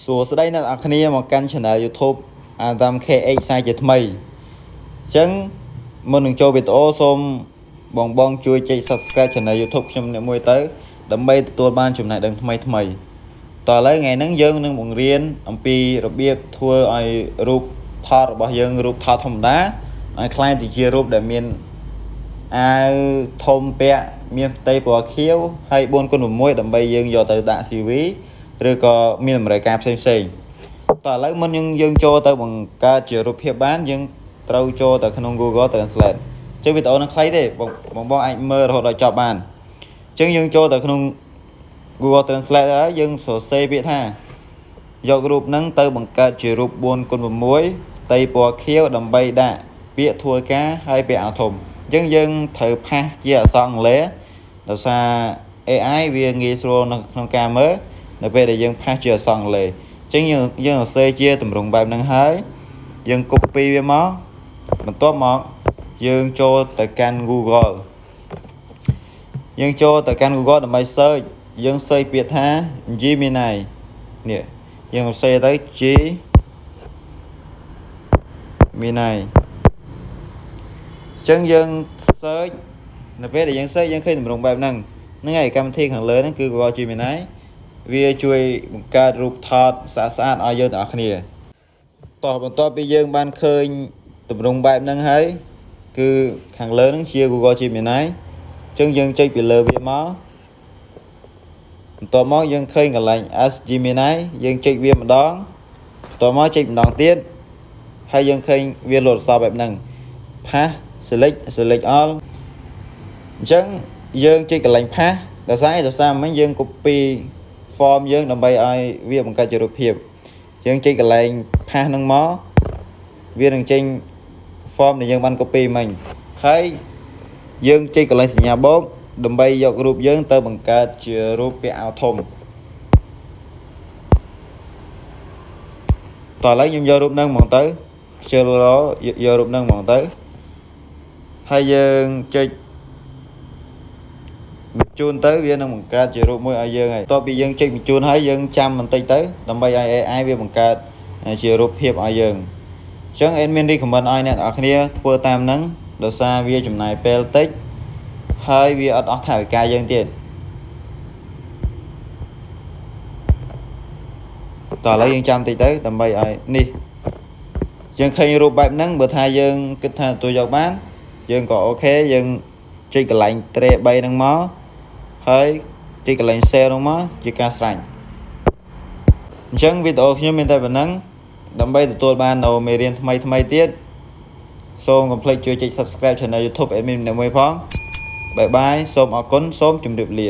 សួស្តីអ្នកនរគ្នាមកកាន់ Channel YouTube Adam KH សាជាថ្មីអញ្ចឹងមុននឹងចូលវីដេអូសូមបងជួយចុច Subscribe Channel YouTube ខ្ញុំអ្នកមួយទៅដើម្បីទទួលបានចំណេះដឹងថ្មីតឥឡូវថ្ងៃហ្នឹងយើងនឹងបង្រៀនអំពីរបៀបធ្វើឲ្យរូបថតរបស់យើងរូបថតធម្មតាឲ្យคล้ายទៅជារូបដែលមានអាវធំពាក់មានផ្ទៃពណ៌ខៀវហើយ 4x6 ដើម្បីយើងយកទៅដាក់ CV ឬក៏មានតម្រូវការផ្សេងតឥឡូវមុនយើងចូលទៅបង្កើតជារូបភាពបានយើងត្រូវចូលទៅក្នុង Google Translate ចឹងវីដេអូនឹងខ្លីទេបងអាចមើលរហូតដល់ចប់បានចឹងយើងចូលទៅក្នុង Google Translate ហើយយើងសរសេរពាក្យថាយករូបហ្នឹងទៅបង្កើតជារូប 4x6 ផ្ទៃពណ៌ខៀវដើម្បីដាក់ពាក្យធ្វើការហើយពាក្យអាវធំអញ្ចឹងយើងត្រូវផាសជាអក្សរអង់គ្លេសដោយសារ AI វាងាយស្រួលនៅក្នុងការមើលនៅពេលដែលយើងផាសជាអក្សរអង់គ្លេសអញ្ចឹងយើងសរសេរជាទម្រង់បែបហ្នឹងហើយយើង copy វាមកបន្ទាប់មកយើងចូលទៅកាន់ Google ដើម្បី search យើង search ពាក្យថា Gemini នេះយើងសរសេរទៅ Gemini អញ្ចឹងយើង search នៅពេលដែលយើង search យើងឃើញទម្រង់បែបហ្នឹងហើយកម្មវិធីខាងលើហ្នឹងគឺ Google Gemini វាជួយបង្កើតរូបថតស្អាតឲ្យយើងទាំងអស់គ្នាបន្ទាប់ពីយើងបានឃើញទម្រង់បែបហ្នឹងហើយគឺខាងលើហ្នឹងជា Google Gemini អញ្ចឹងយើងចុចពីលើវាមកបន្ទាប់មកយើងឃើញកន្លែង Ask Gemini យើងចុចវាម្ដងបន្ទាប់មកចុចម្ដងទៀតហើយយើងឃើញវាលោតអក្សរបែបហ្នឹង Pass select all អញ្ចឹងយើងចុចកន្លែង Pass ដោយសារមិញយើង copy form យើងដើម្បីឲ្យវាបង្កើតជារូបភាពយើងចុចកន្លែង Pass ហ្នឹងមកវានឹងចេញ form ដែលយើងបាន copy មិញហើយយើងចុចកន្លែងសញ្ញាបូកដើម្បីយករូបយើងទៅបង្កើតជារូបពាក្យអាវធំតោះឥឡូវខ្ញុំយករូបហ្នឹងហ្មងទៅខ្ជិលរយករូបហ្នឹងហ្មងទៅហើយយើងចុចបញ្ជូនទៅវានឹងបង្កើតជារូបមួយឲ្យយើងហើយបន្ទាប់ពីយើងចុចបញ្ជូនហើយយើងចាំបន្តិចទៅដើម្បីឲ្យ AI វាបង្កើតជារូបភាពឲ្យយើងអញ្ចឹង admin recommend ឲ្យអ្នកនរគ្នាធ្វើតាមហ្នឹងដោយសារវាចំណាយពេលតិចហើយវាអត់អស់ថវិកាយើងទៀតតោះឥឡូវយើងចាំតិចទៅដើម្បីឲ្យនេះយើងឃើញរូបបែបហ្នឹងបើថាយើងគិតថាទទួលយកបានយើងក៏អូខេយើងចុចកន្លែង 3 ហ្នឹងមកហើយចុចកន្លែង share ហ្នឹងមកជាការស្រេចអញ្ចឹងវីដេអូខ្ញុំមានតែប៉ុណ្្នឹងដើម្បីទទួលបាននូវមេរៀនថ្មីទៀតសូមកុំភ្លេចជួយចុច Subscribe Channel YouTube admin អ្នកមួយផងបាយបាយសូមអរគុណសូមជម្រាបលា